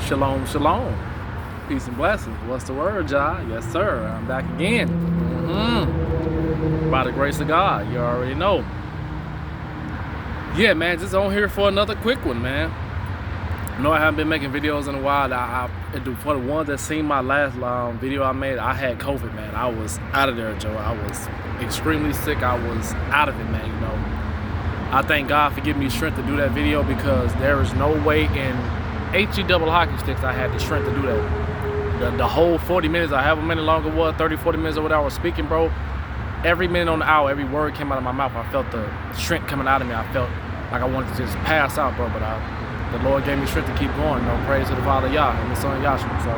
Shalom, shalom. Peace and blessings. What's the word, y'all? Yes, sir. I'm back again. By the grace of God, you already know. Yeah, man, just on here for another quick one, man. I know I haven't been making videos in a while. For the ones that seen my last video I made, I had COVID, man. I was out of there, Joe. I was extremely sick. I was out of it, man, you know. I thank God for giving me strength to do that video, because there is no way in HE double hockey sticks I had the strength to do that. The whole 40 minutes, I have a minute longer, 30, 40 minutes or whatever I was speaking, bro. Every minute on the hour, every word came out of my mouth. I felt the strength coming out of me. I felt like I wanted to just pass out, bro, but the Lord gave me strength to keep going. You know, praise to the Father Yah and the Son Yahshua. So,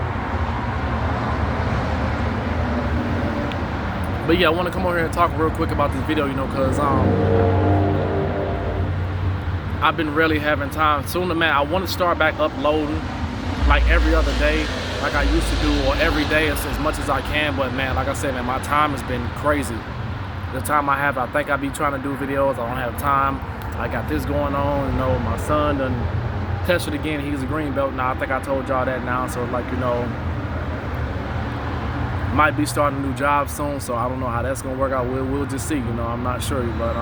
but yeah, I want to come over here and talk real quick about this video, you know, because I've been really having time. Soon, man, I want to start back uploading like every other day, like I used to do, or every day as much as I can. But man, like I said, man, my time has been crazy. The time I have, I think I be trying to do videos. I don't have time. I got this going on, you know. My son done tested again. He's a green belt now. I think I told y'all that now. So like, you know, might be starting a new job soon. So I don't know how that's gonna work out. We'll just see. You know, I'm not sure, but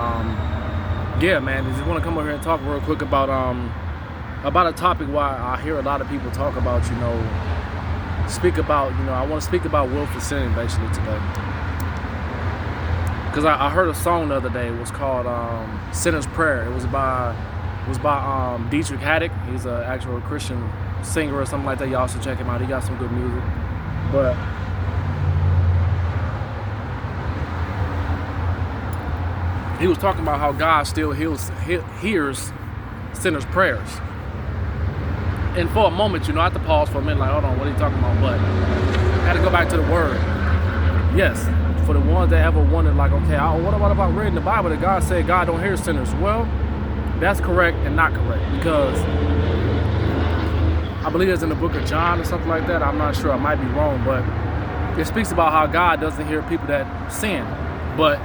yeah, man, I just want to come over here and talk real quick about a topic why I hear a lot of people talk about, you know, I want to speak about willful sinning basically today. Because I heard a song the other day. It was called Sinner's Prayer. It was by Dietrich Haddock. He's an actual Christian singer or something like that. Y'all should check him out. He got some good music. But he was talking about how God still hears sinners' prayers. And for a moment, you know, I had to pause for a minute, like, hold on, what are you talking about? But I had to go back to the word. Yes, for the ones that ever wondered, like, okay, what about reading the Bible that God said God don't hear sinners? Well, that's correct and not correct, because I believe it's in the book of John or something like that. I'm not sure, I might be wrong, but it speaks about how God doesn't hear people that sin. But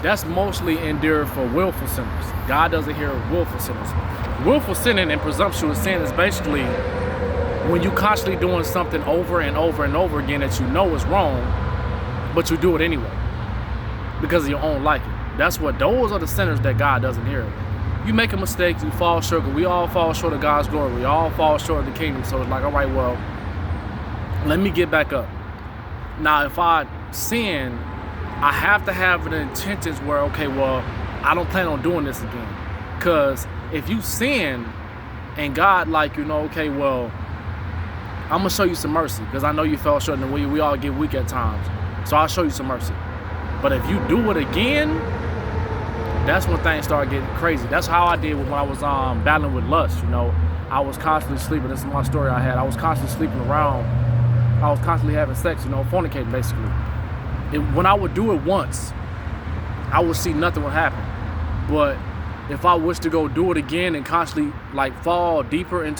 that's mostly endured for willful sinners. God doesn't hear willful sinners. Willful sinning and presumptuous sin is basically when you constantly doing something over and over and over again that you know is wrong, but you do it anyway because of your own liking. Those are the sinners that God doesn't hear. You make a mistake, you fall short. We all fall short of God's glory. We all fall short of the kingdom. So it's like, all right, well, let me get back up. Now, if I sin, I have to have an intentions where, okay, well, I don't plan on doing this again. Because if you sin and God, like, you know, okay, well, I'm going to show you some mercy because I know you fell short and we all get weak at times. So I'll show you some mercy. But if you do it again, that's when things start getting crazy. That's how I did when I was battling with lust, you know. I was constantly sleeping. This is my story I had. I was constantly sleeping around. I was constantly having sex, you know, fornicating basically. When I would do it once, I would see nothing would happen. But if I was to go do it again and constantly like fall deeper and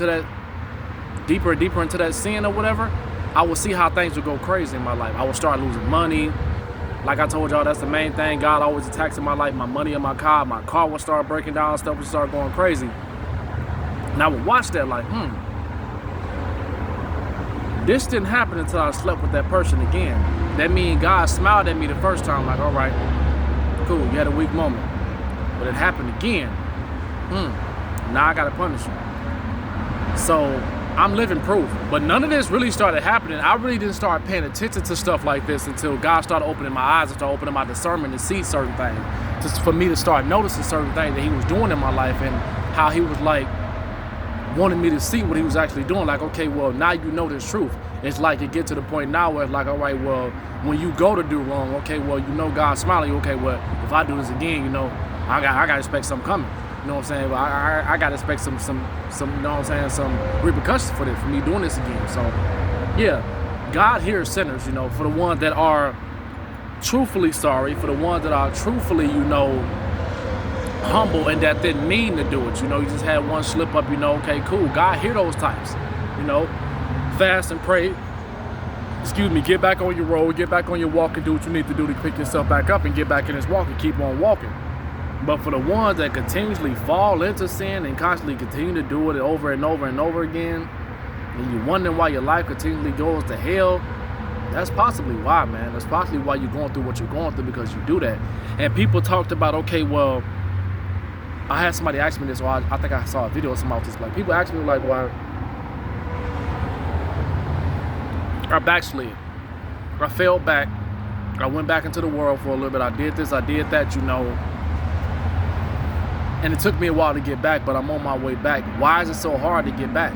deeper into that sin or whatever, I would see how things would go crazy in my life. I would start losing money. Like I told y'all, that's the main thing. God always attacks in my life. My money in my car would start breaking down, stuff would start going crazy. And I would watch that like, this didn't happen until I slept with that person again. That means God smiled at me the first time, like, all right, cool, you had a weak moment. But it happened again. Now I gotta punish you. So I'm living proof. But none of this really started happening. I really didn't start paying attention to stuff like this until God started opening my eyes and started opening my discernment to see certain things. Just for me to start noticing certain things that he was doing in my life and how he was like wanted me to see what he was actually doing. Like, okay, well, now you know this truth. It's like it get to the point now where it's like, all right, well, when you go to do wrong, okay, well, you know God's smiling. Okay, well, if I do this again, you know, I got to expect something coming. You know what I'm saying? But I got to expect some, you know what I'm saying, some repercussions for this, for me doing this again. So, yeah, God hears sinners, you know, for the ones that are truthfully sorry, for the ones that are truthfully, you know, humble and that didn't mean to do it. You know, you just had one slip up, you know, okay, cool. God hear those types, you know. Fast and pray, get back on your road, get back on your walk and do what you need to do to pick yourself back up and get back in this walk and keep on walking. But for the ones that continuously fall into sin and constantly continue to do it over and over and over again, and you're wondering why your life continually goes to hell, that's possibly why, man. That's possibly why you're going through what you're going through, because you do that. And people talked about, okay, well, I had somebody ask me this, or I think I saw a video of somebody with this. Like, people ask me, like, why I backslid. I fell back. I went back into the world for a little bit. I did this, I did that, and it took me a while to get back, but I'm on my way back. Why is it so hard to get back?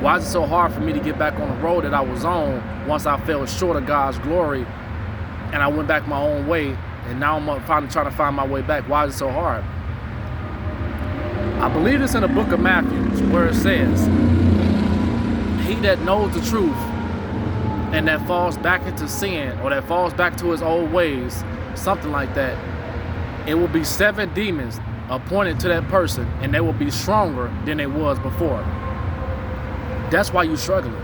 Why is it so hard for me to get back on the road that I was on once I fell short of God's glory and I went back my own way, and now I'm finally trying to find my way back? Why is it so hard? I believe it's in the book of Matthew where it says, he that knows the truth and that falls back into sin, or that falls back to his old ways, something like that, it will be 7 demons appointed to that person, and they will be stronger than they was before. That's why you're struggling.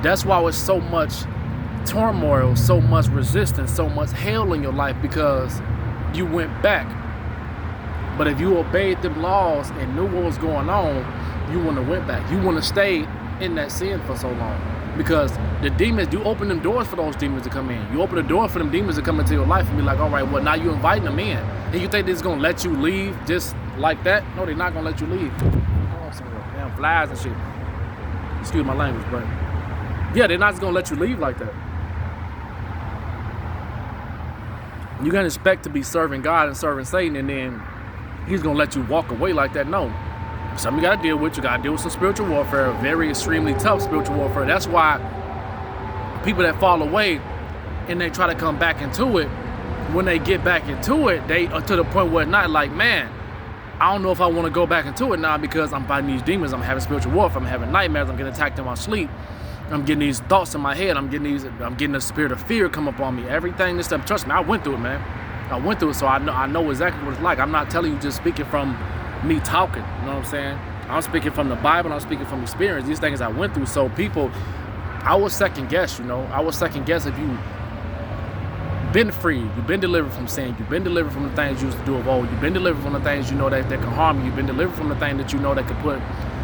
That's why it's so much turmoil, so much resistance, so much hell in your life, because you went back. But if you obeyed them laws and knew what was going on, you wouldn't have went back. You wouldn't have stayed in that sin for so long. Because the demons, you open them doors for those demons to come in. You open the door for them demons to come into your life and be like, all right, well, now you're inviting them in. And you think they're just going to let you leave just like that? No, they're not going to let you leave. Oh, some damn flies and shit. Excuse my language, but yeah, they're not just going to let you leave like that. You're going to expect to be serving God and serving Satan, and then he's going to let you walk away like that? No. Something you got to deal with. You got to deal with some spiritual warfare, very extremely tough spiritual warfare. That's why people that fall away and they try to come back into it, when they get back into it, they are to the point where it's not like, man, I don't know if I want to go back into it now, because I'm fighting these demons. I'm having spiritual warfare. I'm having nightmares. I'm getting attacked in my sleep. I'm getting these thoughts in my head. I'm getting the spirit of fear come up on me. Everything, this stuff. Trust me, I went through it, man. I went through it, so I know exactly what it's like. I'm not telling you just speaking from me talking. You know what I'm saying? I'm speaking from the Bible. I'm speaking from experience. These things I went through. So people, I was second guess. I was second guess if you been free, you've been delivered from sin, you've been delivered from the things you used to do of old, you've been delivered from the things that can harm you, you've been delivered from the thing that that could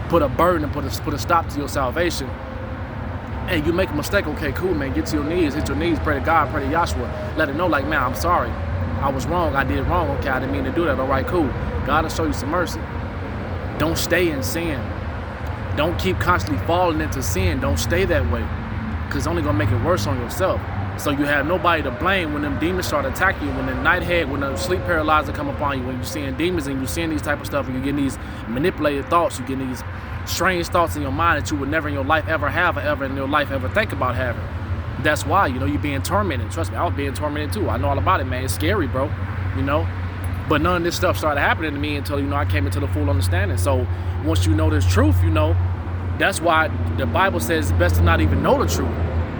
put a burden and put a stop to your salvation. And you make a mistake, okay, cool, man, get to your knees, hit your knees, pray to God, pray to Yahshua, let him know, like, man, I'm sorry, I was wrong, I did wrong, okay, I didn't mean to do that, all right, cool. God will show you some mercy. Don't stay in sin. Don't keep constantly falling into sin. Don't stay that way, because it's only gonna make it worse on yourself. So you have nobody to blame when them demons start attacking you, when the nighthead, when the sleep paralyzer come upon you, when you're seeing demons and you're seeing these type of stuff, and you're getting these manipulated thoughts, you're getting these strange thoughts in your mind that you would never in your life ever have, or ever in your life ever think about having. That's why, you're being tormented. Trust me, I was being tormented too. I know all about it, man. It's scary, bro, But none of this stuff started happening to me until, I came into the full understanding. So once you know this truth, that's why the Bible says it's best to not even know the truth.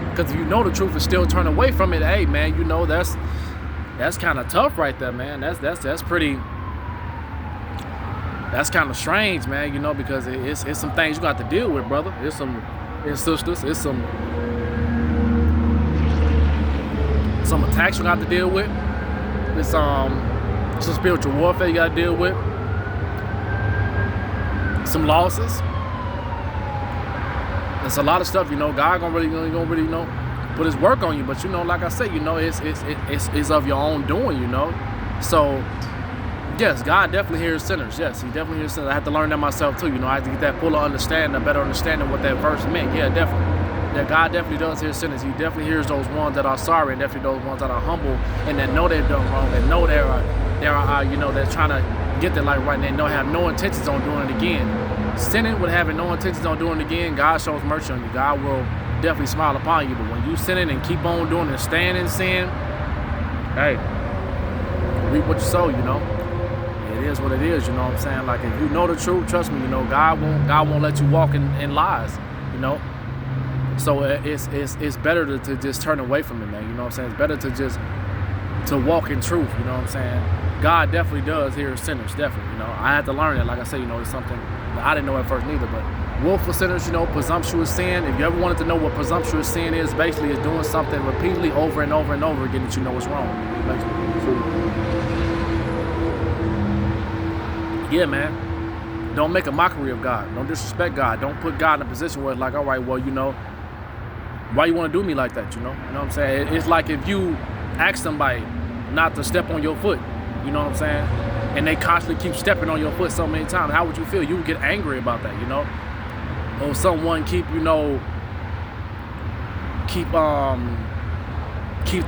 Because if you know the truth and still turn away from it, hey, man, that's kind of tough right there, man. That's pretty, that's kind of strange, man, because it's some things you got to deal with, brother. It's sisters, it's some attacks you got to deal with. It's some spiritual warfare you got to deal with. Some losses. It's a lot of stuff, God gonna really put his work on you. But like I said, it's of your own doing, So yes, God definitely hears sinners. Yes, he definitely hears sinners. I had to learn that myself too. I had to get that fuller understanding, a better understanding what that verse meant. Yeah, definitely. That God definitely does hear sinners. He definitely hears those ones that are sorry, and definitely those ones that are humble and that know they've done wrong, that know they're trying to get their life right, and they have no intentions on doing it again. Sinning with having no intentions on doing it again, God shows mercy on you. God will definitely smile upon you. But when you sinning and keep on doing it and staying in sin, hey, reap what you sow, It is what it is, you know what I'm saying? Like, if you know the truth, trust me, God won't let you walk in lies, So it's better to just turn away from it, man. You know what I'm saying? It's better to walk in truth, you know what I'm saying? God definitely does hear sinners, definitely, I had to learn it. Like I said, it's something that I didn't know at first neither, but willful sinners, presumptuous sin. If you ever wanted to know what presumptuous sin is, basically is doing something repeatedly over and over and over again that you know is wrong. Basically. So, yeah, man. Don't make a mockery of God. Don't disrespect God. Don't put God in a position where it's like, all right, well, you know, why you want to do me like that, you know? You know what I'm saying? It's like if you ask somebody not to step on your foot, you know what I'm saying? And they constantly keep stepping on your foot so many times, how would you feel? You would get angry about that, you know? Or someone keep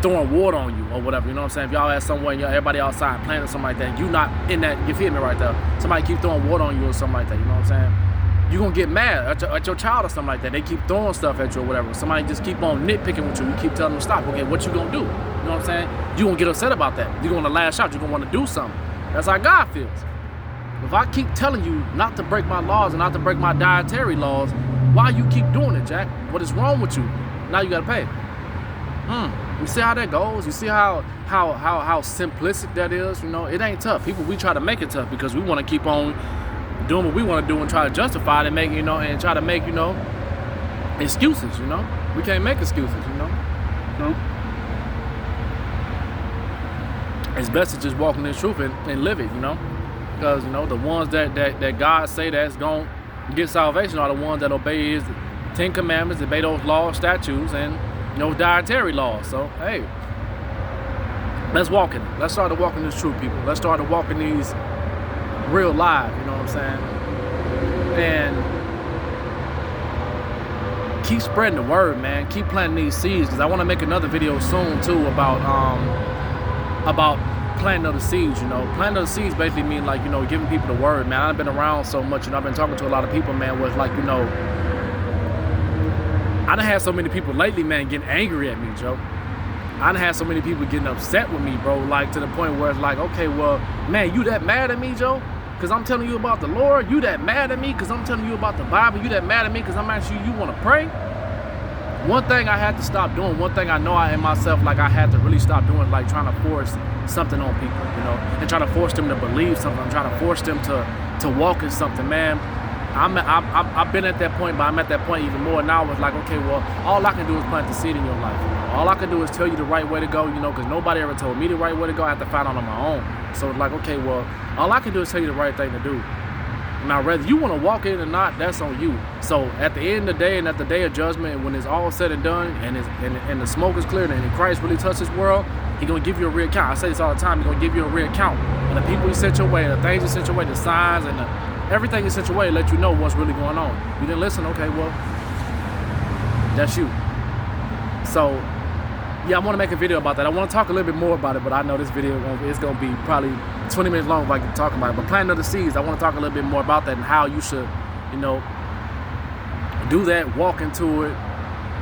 throwing water on you or whatever, you know what I'm saying? If y'all had someone, everybody outside playing or something like that, you not in that, you feel me right there? Somebody keep throwing water on you or something like that, you know what I'm saying? You're gonna get mad at your child or something like that. They keep throwing stuff at you or whatever. Somebody just keep on nitpicking with you. You keep telling them to stop. Okay, what you gonna do? You know what I'm saying? You gonna get upset about that. You're gonna lash out. You're gonna wanna do something. That's how God feels. If I keep telling you not to break my laws and not to break my dietary laws, why you keep doing it, Jack? What is wrong with you? Now you gotta pay. You see how that goes? You see how simplistic that is? You know, it ain't tough. People, we try to make it tough because we want to keep on doing what we want to do and try to justify it and make, you know, and try to make, you know, excuses, you know. We can't make excuses, you know. It's best to just walk in the truth and live it, you know. Because, you know, the ones that God say that's going to get salvation are the ones that obey his 10 commandments, obey those laws, statutes, and, you know, dietary laws. So, hey, let's walk in it. Let's start to walk in this truth, people. Let's start to walk in these real life, you know what I'm saying? And keep spreading the word, man. Keep planting these seeds, because I want to make another video soon too about planting of the seeds, you know. Planting of the seeds basically mean, like, you know, giving people the word, man. I've been around so much, you know, I've been talking to a lot of people, man, where it's like, you know, I done had so many people lately, man, getting angry at me, Joe. I done had so many people getting upset with me, bro, like to the point where it's like, okay, well, man, you that mad at me, Joe? Because I'm telling you about the Lord? You that mad at me because I'm telling you about the Bible? You that mad at me because I'm asking you want to pray? One thing I had to stop doing, one thing I know in myself, like I had to really stop doing, like trying to force something on people, you know, and trying to force them to believe something. I'm trying to force them to walk in something, man. I've been at that point, but I'm at that point even more now. It's like, okay, well, all I can do is plant the seed in your life. You know? All I can do is tell you the right way to go, you know, because nobody ever told me the right way to go. I have to find out on my own. So it's like, okay, well, all I can do is tell you the right thing to do. Now, whether you want to walk in or not, that's on you. So at the end of the day and at the day of judgment, when it's all said and done and the smoke is cleared and Christ really touched this world, he's going to give you a real account. I say this all the time. He's going to give you a real account. And the people he sent your way, the things he sent your way, the signs and everything he sent your way, let you know what's really going on. You didn't listen? Okay, well, that's you. So, yeah, I want to make a video about that. I want to talk a little bit more about it, but I know this video is going to be probably 20 minutes long if I can talk about it. But planting of the seeds, I want to talk a little bit more about that and how you should, you know, do that, walk into it,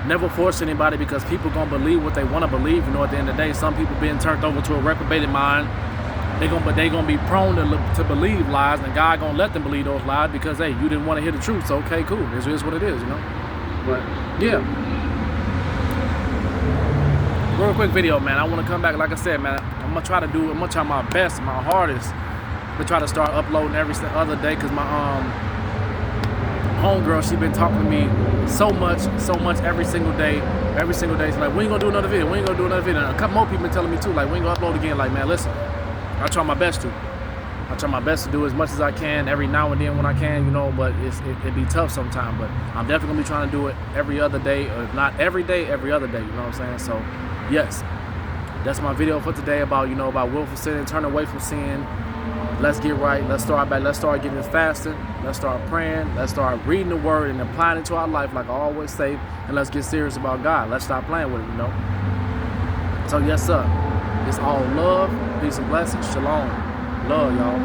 never force anybody, because people going to believe what they want to believe. You know, at the end of the day, some people being turned over to a reprobated mind, they gonna be prone to believe lies, and God gonna let them believe those lies because, hey, you didn't want to hear the truth. So okay, cool. This is what it is, you know. But yeah, real quick video, man. I want to come back, like I said, man. I'm gonna try my best, my hardest, to try to start uploading every other day, because my homegirl, she been talking to me so much every single day. She's like, we ain't gonna do another video. And a couple more people been telling me too, like, we ain't gonna upload again. Like, man, listen. I try my best to. I try my best to do as much as I can every now and then when I can, you know, but it be tough sometimes. But I'm definitely gonna be trying to do it every other day, or if not every day, every other day, you know what I'm saying? So, yes, that's my video for today about, you know, about willful sin, turn away from sin. Let's get right. Let's start back. Let's start getting fasting. Let's start praying. Let's start reading the word and applying it to our life, like I always say. And let's get serious about God. Let's stop playing with it, you know. So, yes, sir. It's all love, peace and blessings. Shalom. Love, y'all.